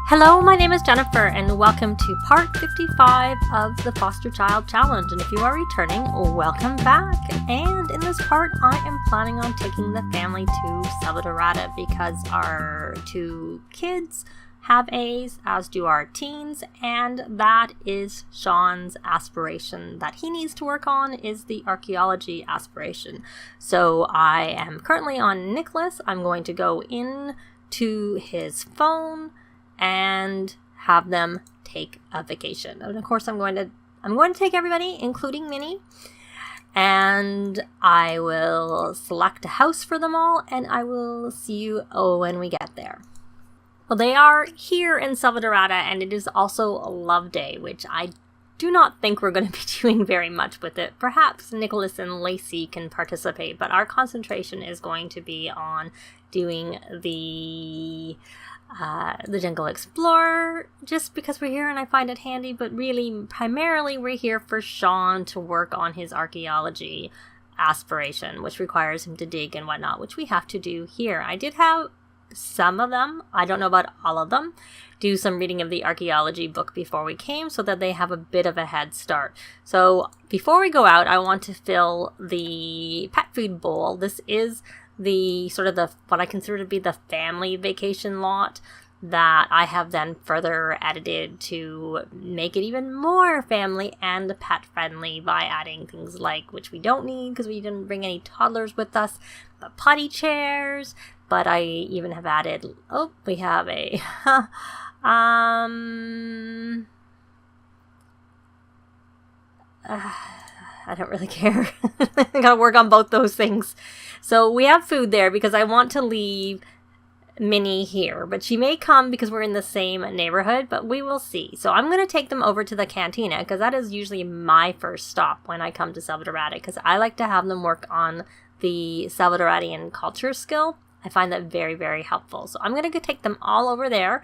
Hello, my name is Jennifer, and welcome to part 55 of the Foster Child Challenge. And if you are returning, welcome back. And in this part, I am planning on taking the family to Selvadorada because our two kids have A's, as do our teens, and that is Sean's aspiration that he needs to work on is the archaeology aspiration. So I am currently on Nicholas. I'm going to go in to his phone and have them take a vacation. And of course I'm going to take everybody, including Minnie, and I will select a house for them all, and I will see you when we get there. Well, they are here in Selvadorada, and it is also a love day, which I do not think we're going to be doing very much with it. Perhaps Nicholas and Lacey can participate, but our concentration is going to be on doing the Jungle Explorer, just because we're here and I find it handy, but really, primarily, we're here for Sean to work on his archaeology aspiration, which requires him to dig and whatnot, which we have to do here. I did have some of them, I don't know about all of them, do some reading of the archaeology book before we came so that they have a bit of a head start. So before we go out, I want to fill the pet food bowl. This is the sort of what I consider to be the family vacation lot that I have then further edited to make it even more family and pet friendly by adding things like, which we don't need because we didn't bring any toddlers with us, but potty chairs. But I even have added, we have a I don't really care. I gotta work on both those things. So we have food there because I want to leave Minnie here, but she may come because we're in the same neighborhood, but we will see. So I'm going to take them over to the cantina because that is usually my first stop when I come to Selvadorada, because I like to have them work on the Selvadoradian culture skill. I find that very, very helpful. So I'm going to go take them all over there.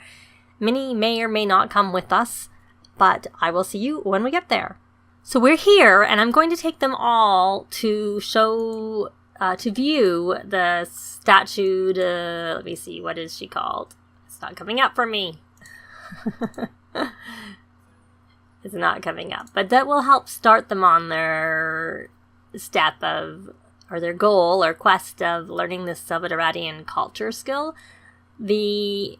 Minnie may or may not come with us, but I will see you when we get there. So we're here, and I'm going to take them all to view the statue. Let me see, what is she called? It's not coming up for me. It's not coming up, but that will help start them on their step of, or their goal or quest of learning this Selvadoradian culture skill. The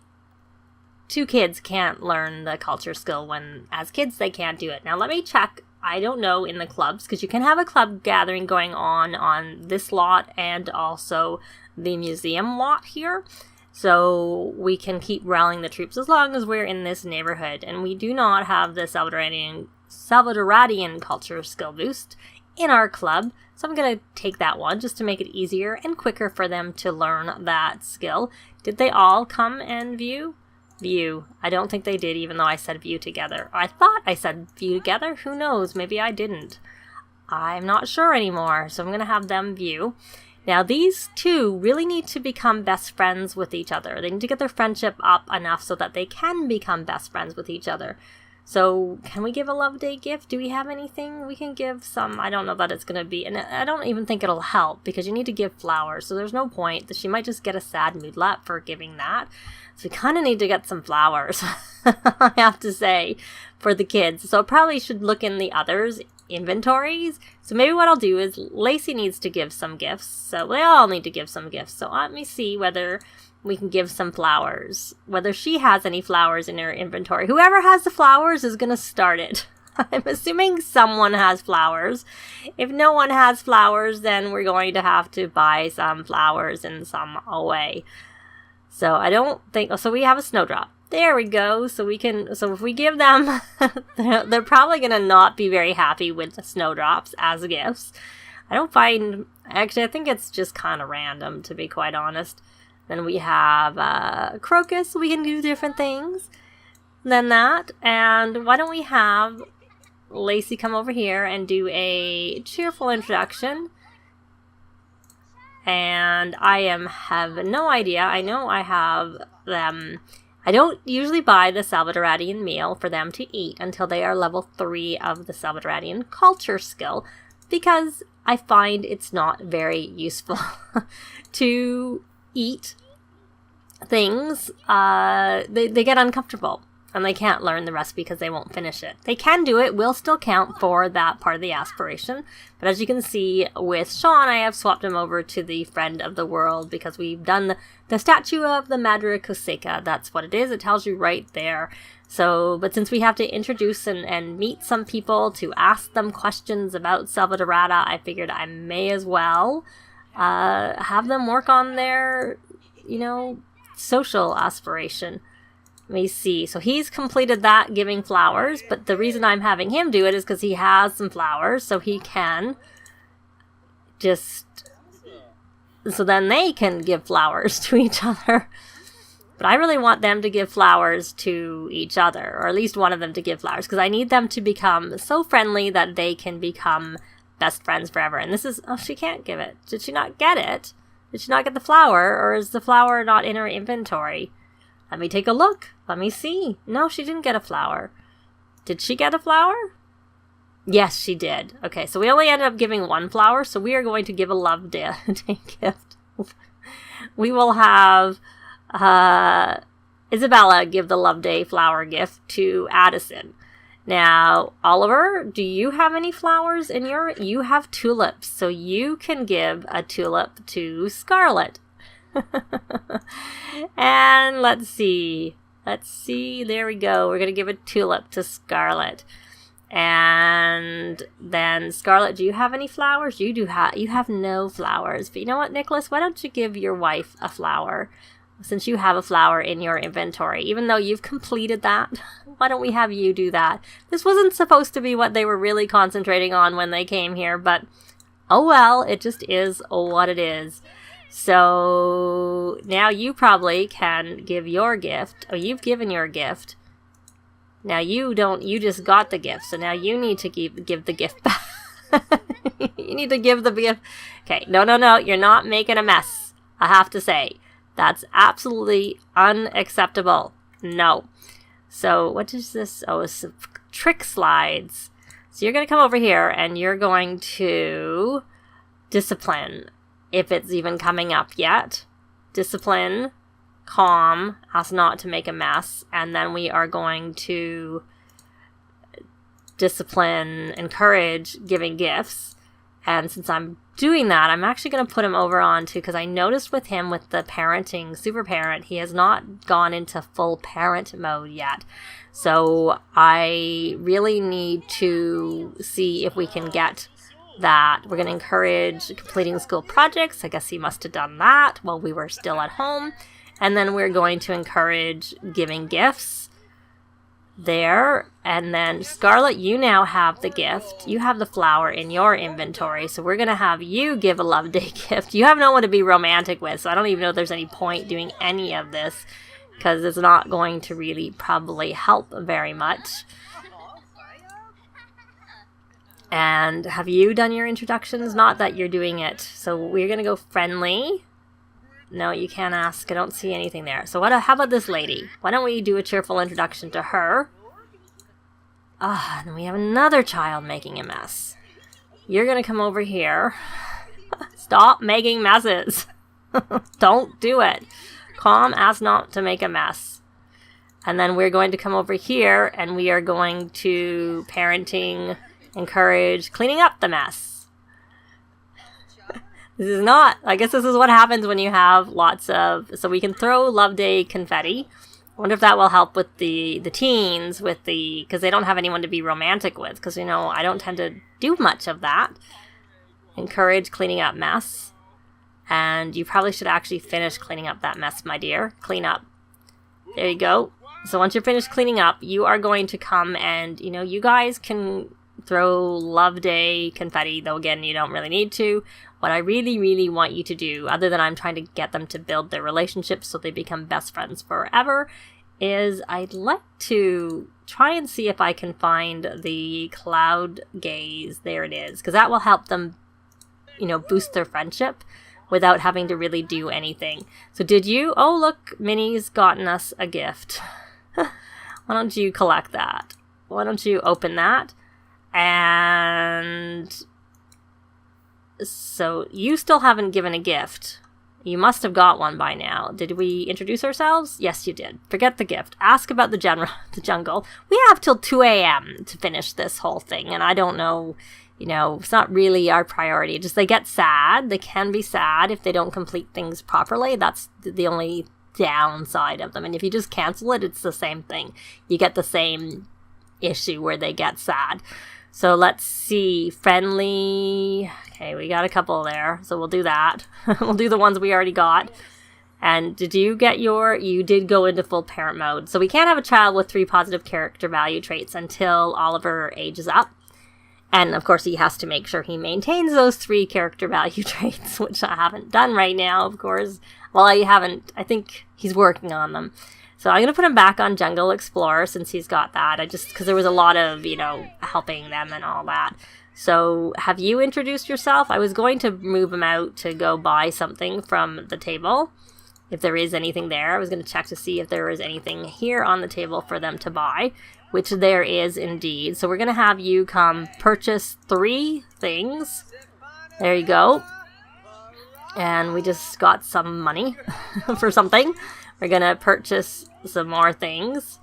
two kids can't learn the culture skill when, as kids, they can't do it. Now let me check. I don't know in the clubs, because you can have a club gathering going on this lot and also the museum lot here. So we can keep rallying the troops as long as we're in this neighborhood. And we do not have the Selvadoradian culture skill boost in our club. So I'm going to take that one just to make it easier and quicker for them to learn that skill. Did they all come and view? View. I don't think they did, even though I said view together. I thought I said view together. Who knows? Maybe I didn't. I'm not sure anymore. So I'm going to have them view. Now, these two really need to become best friends with each other. They need to get their friendship up enough so that they can become best friends with each other. So can we give a love day gift? Do we have anything? We can give some. I don't know that it's going to be, and I don't even think it'll help because you need to give flowers. So there's no point. She might just get a sad moodlet for giving that. So we kind of need to get some flowers, I have to say, for the kids. So I probably should look in the others' inventories. So maybe what I'll do is Lacey needs to give some gifts. So they all need to give some gifts. So let me see whether we can give some flowers, whether she has any flowers in her inventory. Whoever has the flowers is going to start it. I'm assuming someone has flowers. If no one has flowers, then we're going to have to buy some flowers in some way. So I don't think, so we have a snowdrop. There we go. So if we give them, they're probably going to not be very happy with the snowdrops as gifts. Actually, I think it's just kind of random, to be quite honest. Then we have crocus. We can do different things than that. And why don't we have Lacey come over here and do a cheerful introduction. And I have no idea. I know I have them. I don't usually buy the Selvadoradian meal for them to eat until they are level 3 of the Selvadoradian culture skill, because I find it's not very useful to eat things, they get uncomfortable. And they can't learn the recipe because they won't finish it. They can do it. We'll still count for that part of the aspiration. But as you can see with Sean, I have swapped him over to the Friend of the World because we've done the statue of the Madre Coseca. That's what it is. It tells you right there. So, but since we have to introduce and meet some people to ask them questions about Selvadorada, I figured I may as well have them work on their, social aspiration. Let me see. So he's completed that giving flowers, but the reason I'm having him do it is because he has some flowers, so he can so then they can give flowers to each other. But I really want them to give flowers to each other, or at least one of them to give flowers, because I need them to become so friendly that they can become best friends forever. And this is, she can't give it. Did she not get it? Did she not get the flower, or is the flower not in her inventory? Let me take a look. Let me see. No, she didn't get a flower. Did she get a flower? Yes, she did. Okay, so we only ended up giving one flower, so we are going to give a love day gift. We will have Isabella give the love day flower gift to Addison. Now, Oliver, do you have any flowers in you have tulips, so you can give a tulip to Scarlett. And let's see, there we go. We're going to give a tulip to Scarlett. And then Scarlett, do you have any flowers? You have no flowers. But you know what, Nicholas? Why don't you give your wife a flower? Since you have a flower in your inventory, even though you've completed that, why don't we have you do that? This wasn't supposed to be what they were really concentrating on when they came here, but oh well, it just is what it is. So now you probably can give your gift. Oh, you've given your gift. Now you just got the gift. So now you need to give the gift back. You need to give the gift. Okay, no, you're not making a mess. I have to say, that's absolutely unacceptable. No. So what is this? Oh, it's some trick slides. So you're going to come over here and you're going to discipline. If it's even coming up yet. Discipline, calm, ask not to make a mess. And then we are going to discipline, encourage giving gifts. And since I'm doing that, I'm actually going to put him over onto, because I noticed with him with the parenting, super parent, he has not gone into full parent mode yet. So I really need to see if we can get that. We're going to encourage completing school projects. I guess he must have done that while we were still at home. And then we're going to encourage giving gifts there. And then Scarlett, you now have the gift. You have the flower in your inventory. So we're going to have you give a love day gift. You have no one to be romantic with, so I don't even know if there's any point doing any of this, because it's not going to really probably help very much. And have you done your introductions? Not that you're doing it. So we're going to go friendly. No, you can't ask. I don't see anything there. So how about this lady? Why don't we do a cheerful introduction to her? And then we have another child making a mess. You're going to come over here. Stop making messes. Don't do it. Calm, ask not to make a mess. And then we're going to come over here and we are going to parenting, encourage cleaning up the mess. This is not, I guess this is what happens when you have lots of, so we can throw Love Day confetti. I wonder if that will help with the teens, because they don't have anyone to be romantic with, because, I don't tend to do much of that. Encourage cleaning up mess. And you probably should actually finish cleaning up that mess, my dear. Clean up. There you go. So once you're finished cleaning up, you are going to come and, you guys can throw Love Day confetti, though again, you don't really need to. What I really, really want you to do, other than I'm trying to get them to build their relationship so they become best friends forever, is I'd like to try and see if I can find the cloud gaze. There it is, because that will help them, boost their friendship without having to really do anything. So did you? Oh, look, Minnie's gotten us a gift. Why don't you collect that? Why don't you open that? And so you still haven't given a gift. You must have got one by now. Did we introduce ourselves? Yes, you did. Forget the gift. Ask about the jungle. We have till 2 a.m. to finish this whole thing, and I don't know, it's not really our priority. Just they get sad. They can be sad if they don't complete things properly. That's the only downside of them. And if you just cancel it, it's the same thing. You get the same issue where they get sad. So let's see. Friendly. Okay, we got a couple there. So we'll do that. We'll do the ones we already got. And did you get you did go into full parent mode. So we can't have a child with 3 positive character value traits until Oliver ages up. And of course he has to make sure he maintains those 3 character value traits, which I haven't done right now, of course. Well, I think he's working on them. So I'm going to put him back on Jungle Explorer since he's got that. Because there was a lot of, helping them and all that. So have you introduced yourself? I was going to move him out to go buy something from the table. If there is anything there. I was going to check to see if there is anything here on the table for them to buy, which there is indeed. So we're going to have you come purchase 3 things. There you go. And we just got some money for something. We're going to purchase some more things.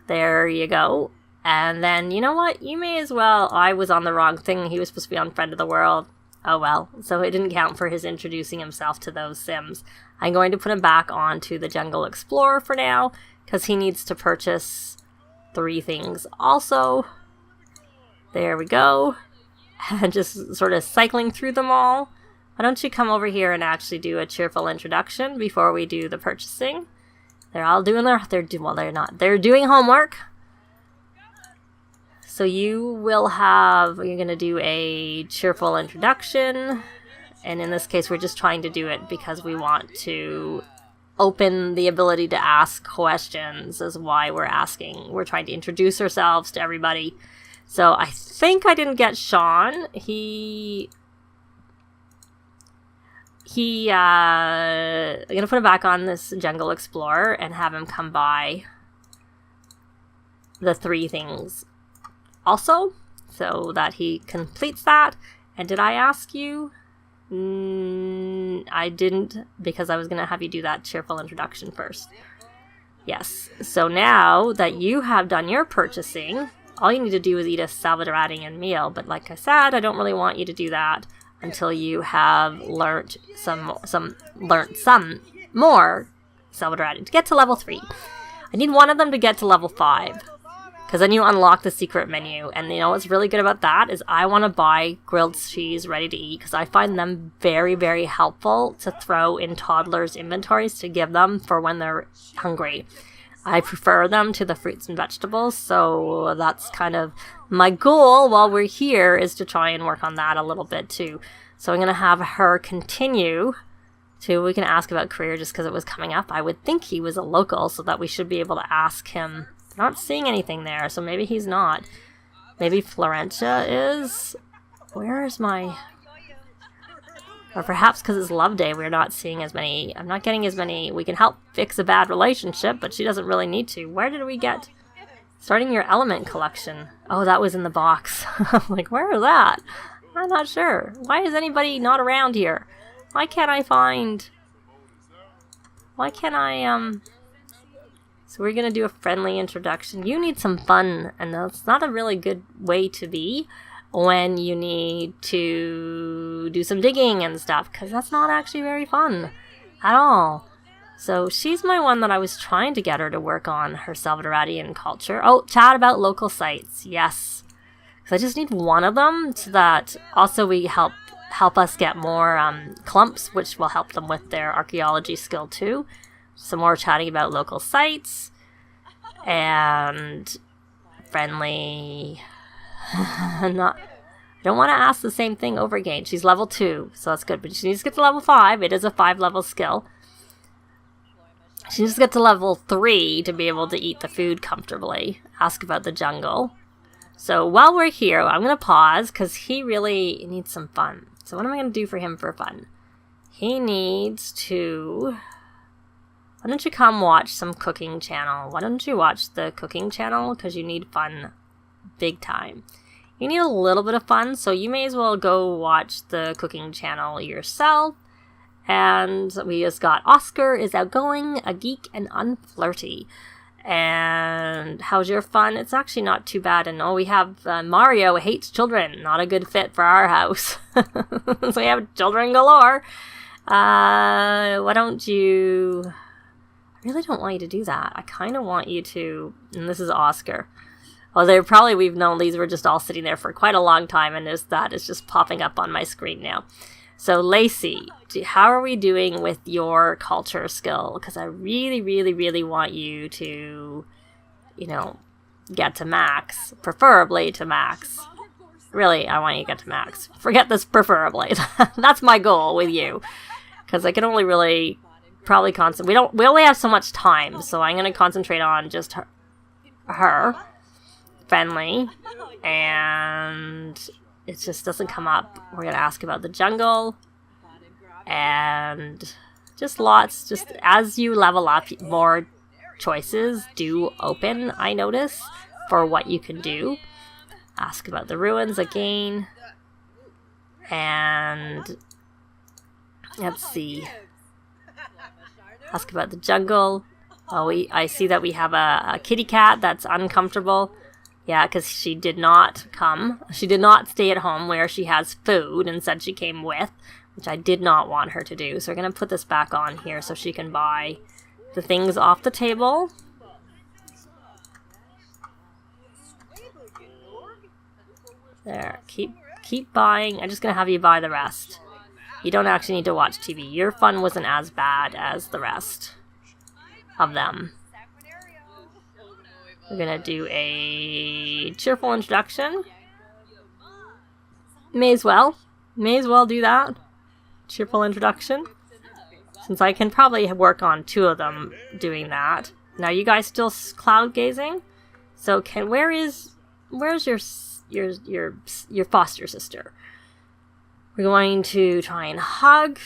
There you go. And then, you know what? You may as well. I was on the wrong thing. He was supposed to be on Friend of the World. Oh well. So it didn't count for his introducing himself to those Sims. I'm going to put him back onto the Jungle Explorer for now, because he needs to purchase 3 things also. There we go. And just sort of cycling through them all. Why don't you come over here and actually do a cheerful introduction before we do the purchasing? They're all doing they're doing homework. So you're going to do a cheerful introduction. And in this case, we're just trying to do it because we want to open the ability to ask questions is why we're asking. We're trying to introduce ourselves to everybody. So I think I didn't get Sean. I'm going to put him back on this Jungle Explorer and have him come buy the 3 things also, so that he completes that. And did I ask you? I didn't, because I was going to have you do that cheerful introduction first. Yes. So now that you have done your purchasing, all you need to do is eat a Selvadoradian meal. But like I said, I don't really want you to do that until you have learnt some more Selvadorada to get to level 3. I need one of them to get to level 5, because then you unlock the secret menu. And what's really good about that is I want to buy grilled cheese ready to eat, because I find them very, very helpful to throw in toddlers' inventories to give them for when they're hungry. I prefer them to the fruits and vegetables, so that's kind of my goal while we're here, is to try and work on that a little bit too. So I'm going to have her continue to, we can ask about career just because it was coming up. I would think he was a local, so that we should be able to ask him. Not seeing anything there, so maybe he's not. Maybe Florentia is. Where is my... Or perhaps because it's Love Day, we're not seeing as many. I'm not getting as many. We can help fix a bad relationship, but she doesn't really need to. Where did we get? Starting your element collection. Oh, that was in the box. Like, where is that? I'm not sure. Why is anybody not around here? Why can't I find... Why can't I, So we're going to do a friendly introduction. You need some fun, and that's not a really good way to be when you need to do some digging and stuff, because that's not actually very fun at all. So she's my one that I was trying to get her to work on her Selvadoradian culture. Oh, chat about local sites. Yes. Because I just need one of them, so that also we help us get more clumps, which will help them with their archaeology skill too. Some more chatting about local sites. And friendly... I don't want to ask the same thing over again. She's level 2, so that's good. But she needs to get to level 5. It is a 5-level skill. She needs to get to level 3 to be able to eat the food comfortably. Ask about the jungle. So while we're here, I'm going to pause because he really needs some fun. So what am I going to do for him for fun? He needs to... Why don't you come watch some cooking channel? Why don't you watch the cooking channel? Because you need fun big time. You need a little bit of fun, so you may as well go watch the cooking channel yourself. And we just got Oscar is outgoing, a geek, and unflirty. And how's your fun? It's actually not too bad. And we have Mario hates children. Not a good fit for our house. So we have children galore. Why don't you... I really don't want you to do that. I kind of want you to... And this is Oscar. Well, we've known these were just all sitting there for quite a long time. And that is just popping up on my screen now. So, Lacey, how are we doing with your culture skill? Because I really, really, really want you to, get to max. Preferably to max. Really, I want you to get to max. Forget this preferably. That's my goal with you. Because I can only really probably concentrate. We only have so much time. So, I'm going to concentrate on just her. Friendly. And... it just doesn't come up. We're going to ask about the jungle. And just lots. Just as you level up, more choices do open, I notice, for what you can do. Ask about the ruins again. And let's see. Ask about the jungle. I see that we have a kitty cat that's uncomfortable. Yeah, because she did not come. She did not stay at home where she has food and said she came with, which I did not want her to do. So we're going to put this back on here so she can buy the things off the table. There, keep buying. I'm just going to have you buy the rest. You don't actually need to watch TV. Your fun wasn't as bad as the rest of them. We're going to do a cheerful introduction. May as well do that. Cheerful introduction. Since I can probably work on 2 of them doing that. Now, you guys still cloud gazing? So, where's your foster sister? We're going to try and hug.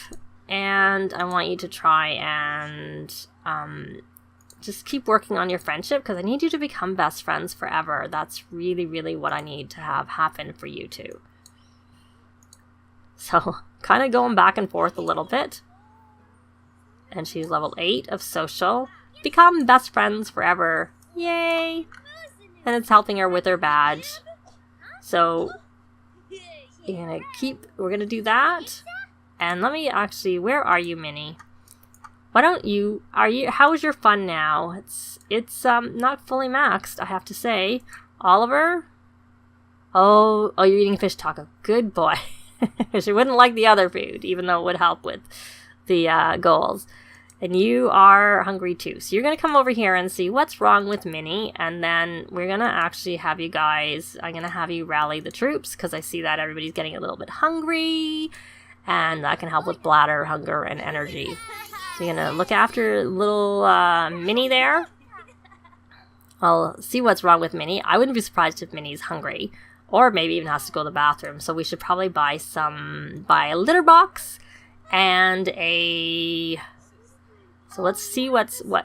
And I want you to try and... just keep working on your friendship because I need you to become best friends forever. That's really, really what I need to have happen for you two. So, kind of going back and forth a little bit. And she's level 8 of social. Become best friends forever. Yay! And it's helping her with her badge. So, we're gonna do that. And let me actually, where are you, Minnie? Why don't how's your fun now? It's not fully maxed, I have to say. Oliver? Oh, you're eating fish taco. Good boy. She wouldn't like the other food, even though it would help with the goals. And you are hungry too. So you're going to come over here and see what's wrong with Minnie. And then we're going to actually have you guys, I'm going to have you rally the troops because I see that everybody's getting a little bit hungry. And that can help with bladder, hunger, and energy. So you're going to look after little Minnie there. I'll see what's wrong with Minnie. I wouldn't be surprised if Minnie's hungry. Or maybe even has to go to the bathroom. So we should probably buy a litter box. And so let's see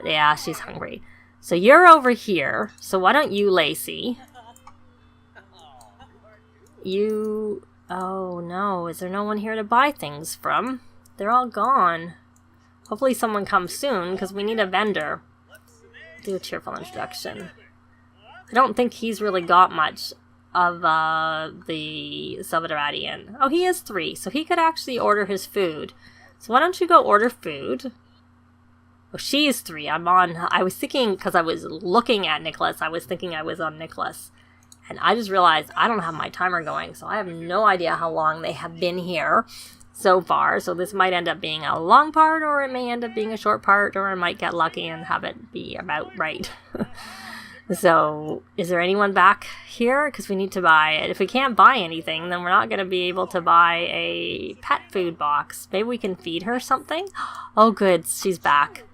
yeah, she's hungry. So you're over here. So why don't you, Lacey? Oh no, is there no one here to buy things from? They're all gone. Hopefully someone comes soon, because we need a vendor. Do a cheerful introduction. I don't think he's really got much of the Selvadoradian. Oh, he has 3, so he could actually order his food. So why don't you go order food? Oh, she is 3. I was thinking, because I was looking at Nicholas, I was thinking I was on Nicholas. And I just realized I don't have my timer going, so I have no idea how long they have been here so far. So this might end up being a long part, or it may end up being a short part, or I might get lucky and have it be about right. So, is there anyone back here? Because we need to buy it. If we can't buy anything, then we're not going to be able to buy a pet food box. Maybe we can feed her something? Oh, good. She's back.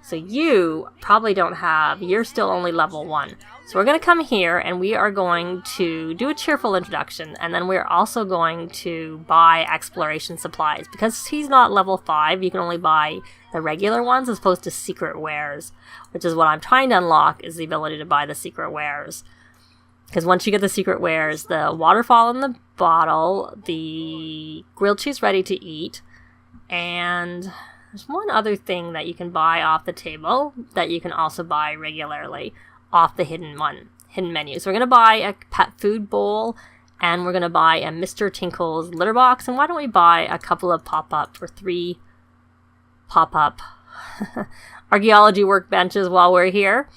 So you probably don't have... You're still only level 1. So we're going to come here, and we are going to do a cheerful introduction. And then we're also going to buy exploration supplies. Because he's not level 5, you can only buy the regular ones as opposed to secret wares. Which is what I'm trying to unlock, is the ability to buy the secret wares. Because once you get the secret wares, the waterfall in the bottle, the grilled cheese ready to eat, And there's one other thing that you can buy off the table that you can also buy regularly off the hidden menu. So we're going to buy a pet food bowl, and we're going to buy a Mr. Tinkle's litter box. And why don't we buy a couple of pop-up or 3 pop-up archaeology workbenches while we're here.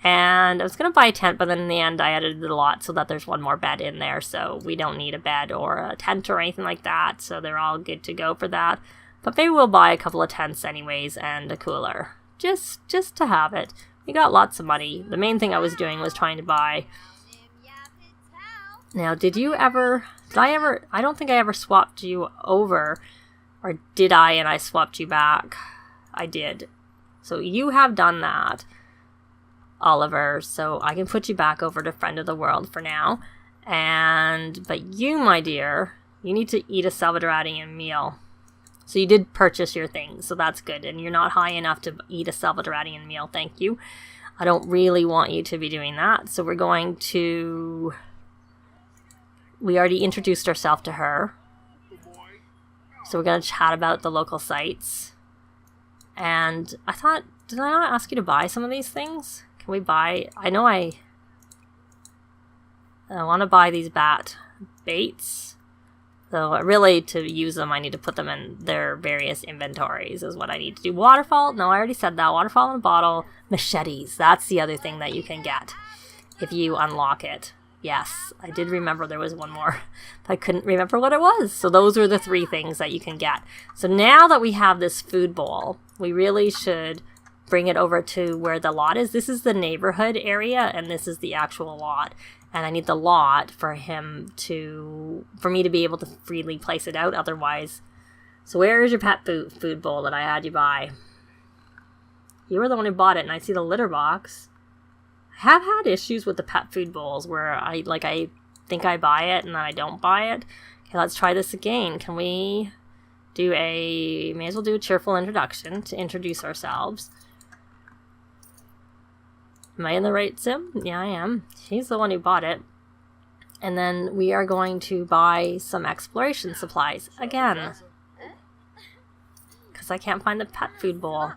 And I was going to buy a tent, but then in the end I edited a lot so that there's one more bed in there. So we don't need a bed or a tent or anything like that. So they're all good to go for that. But maybe we'll buy a couple of tents anyways and a cooler. Just to have it. We got lots of money. The main thing I was doing was trying to buy. Now, I don't think I ever swapped you over. Or did I and I swapped you back? I did. So you have done that, Oliver. So I can put you back over to Friend of the World for now. But you, my dear, you need to eat a Selvadoradian meal. So you did purchase your things, so that's good. And you're not high enough to eat a Selvadoradian meal, thank you. I don't really want you to be doing that. So we're going to... We already introduced ourselves to her. So we're going to chat about the local sites. And I thought, did I not ask you to buy some of these things? Can we buy... I want to buy these bat baits. So really, to use them, I need to put them in their various inventories is what I need to do. Waterfall? No, I already said that. Waterfall in a bottle. Machetes. That's the other thing that you can get if you unlock it. Yes, I did remember there was one more. But I couldn't remember what it was. So those are the 3 things that you can get. So now that we have this food bowl, we really should bring it over to where the lot is. This is the neighborhood area, and this is the actual lot. And I need the lot for me to be able to freely place it out otherwise. So where is your pet food bowl that I had you buy? You were the one who bought it, and I see the litter box. I have had issues with the pet food bowls where I think I buy it and then I don't buy it. Okay, let's try this again. Can we may as well do a cheerful introduction to introduce ourselves. Am I in the right sim? Yeah, I am. He's the one who bought it. And then we are going to buy some exploration supplies again. Because I can't find the pet food bowl.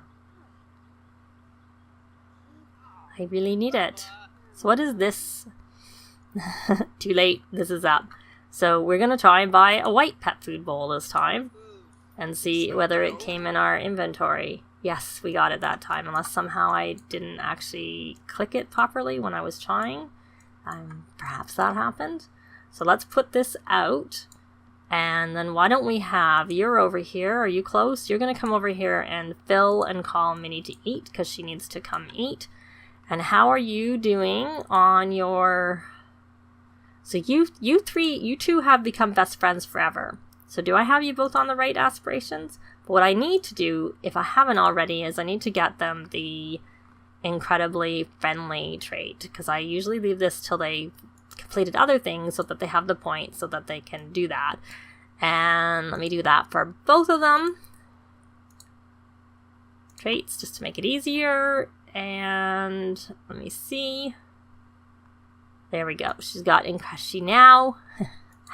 I really need it. So what is this? Too late. This is up. So we're going to try and buy a white pet food bowl this time. And see whether it came in our inventory. Yes, we got it that time, unless somehow I didn't actually click it properly when I was trying. Perhaps that happened. So let's put this out. And then why don't we have, you're over here, are you close? You're going to come over here and Phil and call Minnie to eat, because she needs to come eat. And how are you doing on your... So you two have become best friends forever. So do I have you both on the right aspirations? But what I need to do, if I haven't already, is I need to get them the incredibly friendly trait. Because I usually leave this till they completed other things so that they have the points so that they can do that. And let me do that for both of them. Traits, just to make it easier. And let me see. There we go. She now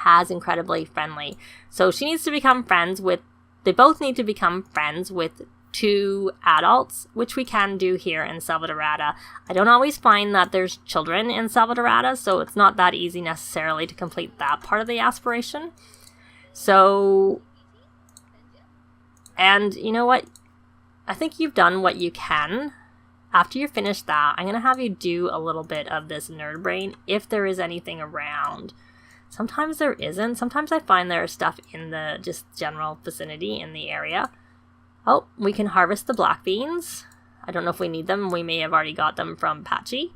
has incredibly friendly. So she needs to become friends with, they both need to become friends with 2 adults, which we can do here in Selvadorada. I don't always find that there's children in Selvadorada, so it's not that easy necessarily to complete that part of the aspiration. So, and you know what? I think you've done what you can. After you finish that, I'm going to have you do a little bit of this nerd brain if there is anything around. Sometimes there isn't. Sometimes I find there is stuff in the just general vicinity in the area. Oh, we can harvest the black beans. I don't know if we need them. We may have already got them from Patchy.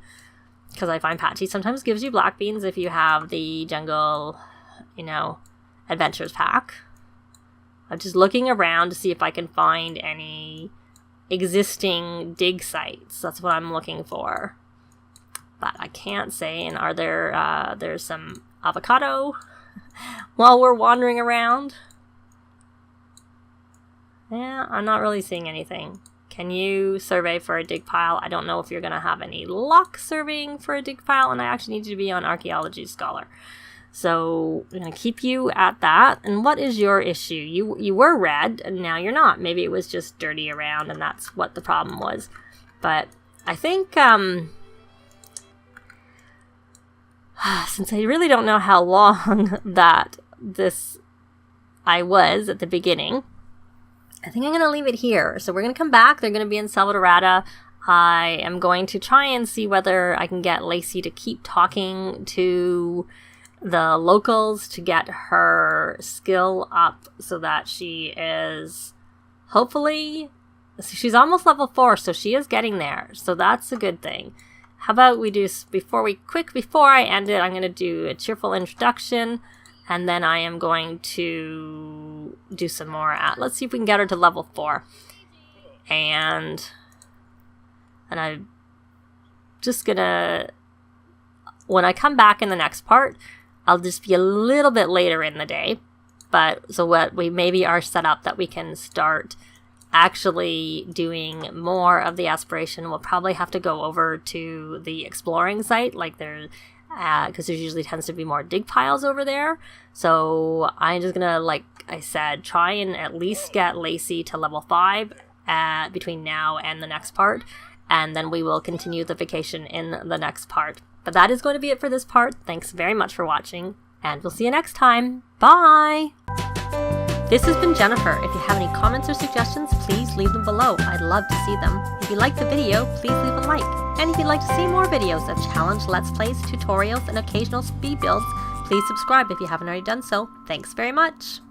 Because I find Patchy sometimes gives you black beans if you have the jungle, adventures pack. I'm just looking around to see if I can find any existing dig sites. That's what I'm looking for. But I can't say. And are there, there's some avocado while we're wandering around? Yeah, I'm not really seeing anything. Can you survey for a dig pile? I don't know if you're going to have any luck surveying for a dig pile, and I actually need you to be on Archaeology Scholar. So I'm going to keep you at that. And what is your issue? You were red and now you're not. Maybe it was just dirty around and that's what the problem was. But I think since I really don't know how long that I was at the beginning, I think I'm going to leave it here. So we're going to come back. They're going to be in Selvadorada. I am going to try and see whether I can get Lacey to keep talking to the locals to get her skill up so that she is hopefully, she's almost level 4, so she is getting there. So that's a good thing. How about we do, before I end it, I'm going to do a cheerful introduction, and then I am going to do some more. Let's see if we can get her to level 4. And I'm just going to, when I come back in the next part, I'll just be a little bit later in the day. But so what we maybe are set up that we can start actually doing more of the aspiration. We'll probably have to go over to the exploring site, like there, because there usually tends to be more dig piles over there. So I'm just gonna, like I said, try and at least get Lacey to level 5 between now and the next part, and then we will continue the vacation in the next part. But that is going to be it for this part. Thanks very much for watching, and we'll see you next time. Bye! This has been Jennifer. If you have any comments or suggestions, please leave them below. I'd love to see them. If you liked the video, please leave a like. And if you'd like to see more videos of challenge, let's plays, tutorials, and occasional speed builds, please subscribe if you haven't already done so. Thanks very much!